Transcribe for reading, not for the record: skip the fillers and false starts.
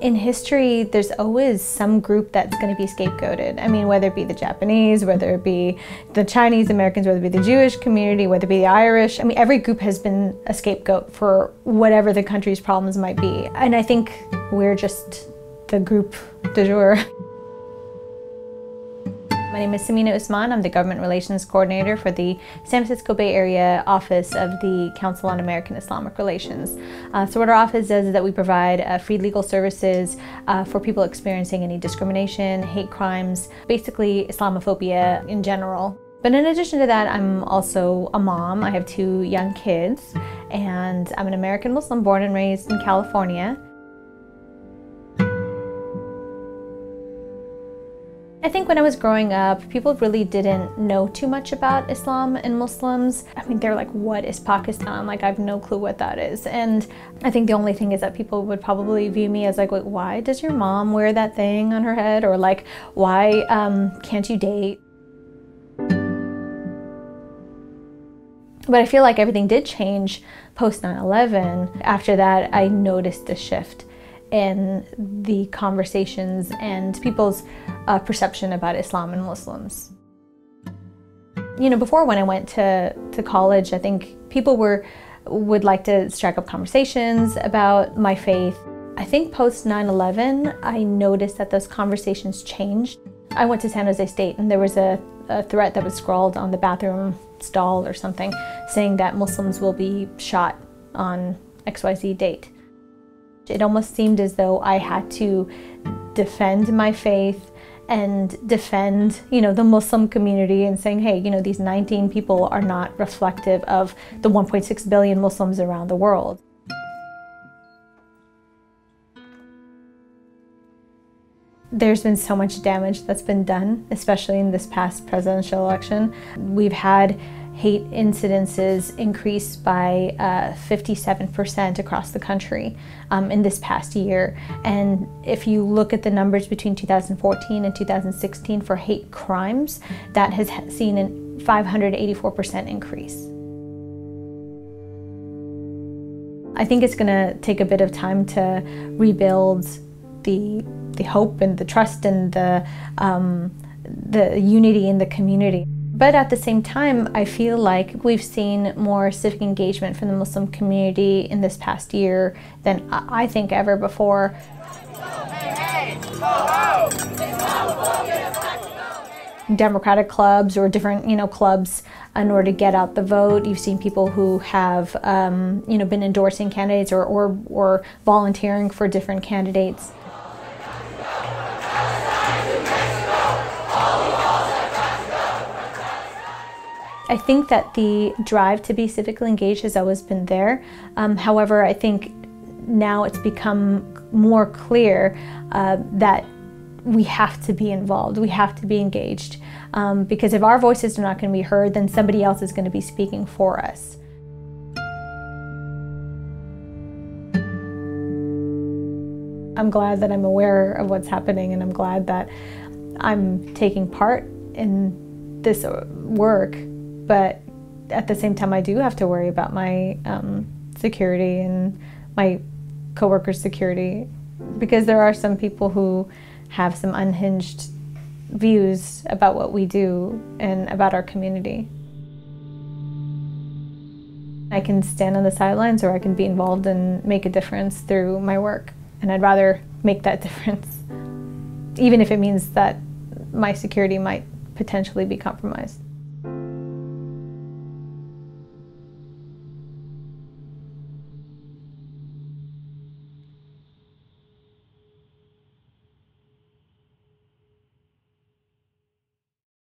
In history, there's always some group that's going to be scapegoated. I mean, whether it be the Japanese, whether it be the Chinese Americans, whether it be the Jewish community, whether it be the Irish. I mean, every group has been a scapegoat for whatever the country's problems might be. And I think we're just the group du jour. My name is Sameena Usman. I'm the Government Relations Coordinator for the San Francisco Bay Area Office of the Council on American-Islamic Relations. So what our office does is that we provide free legal services for people experiencing any discrimination, hate crimes, basically Islamophobia in general. But in addition to that, I'm also a mom. I have 2 young kids, and I'm an American Muslim born and raised in California. I think when I was growing up, people really didn't know too much about Islam and Muslims. I mean, they're like, what is Pakistan? Like, I have no clue what that is. And I think the only thing is that people would probably view me as like, wait, why does your mom wear that thing on her head? Or like, why can't you date? But I feel like everything did change post 9/11. After that, I noticed a shift in the conversations and people's perception about Islam and Muslims. You know, before when I went to college, I think people would like to strike up conversations about my faith. I think post 9/11, I noticed that those conversations changed. I went to San Jose State and there was a threat that was scrawled on the bathroom stall or something saying that Muslims will be shot on XYZ date. It almost seemed as though I had to defend my faith and defend, you know, the Muslim community and saying, hey, you know, these 19 people are not reflective of the 1.6 billion Muslims around the world. There's been so much damage that's been done, especially in this past presidential election. We've had hate incidences increased by 57% across the country in this past year. And if you look at the numbers between 2014 and 2016 for hate crimes, that has seen a 584% increase. I think it's gonna take a bit of time to rebuild the hope and the trust and the unity in the community. But at the same time, I feel like we've seen more civic engagement from the Muslim community in this past year than I think ever before. Democratic clubs or different, you know, clubs in order to get out the vote. You've seen people who have, you know, been endorsing candidates or volunteering for different candidates. I think that the drive to be civically engaged has always been there. However, I think now it's become more clear that we have to be involved, we have to be engaged. Because if our voices are not going to be heard, then somebody else is going to be speaking for us. I'm glad that I'm aware of what's happening, and I'm glad that I'm taking part in this work. But at the same time, I do have to worry about my security and my coworkers' security, because there are some people who have some unhinged views about what we do and about our community. I can stand on the sidelines, or I can be involved and make a difference through my work. And I'd rather make that difference, even if it means that my security might potentially be compromised.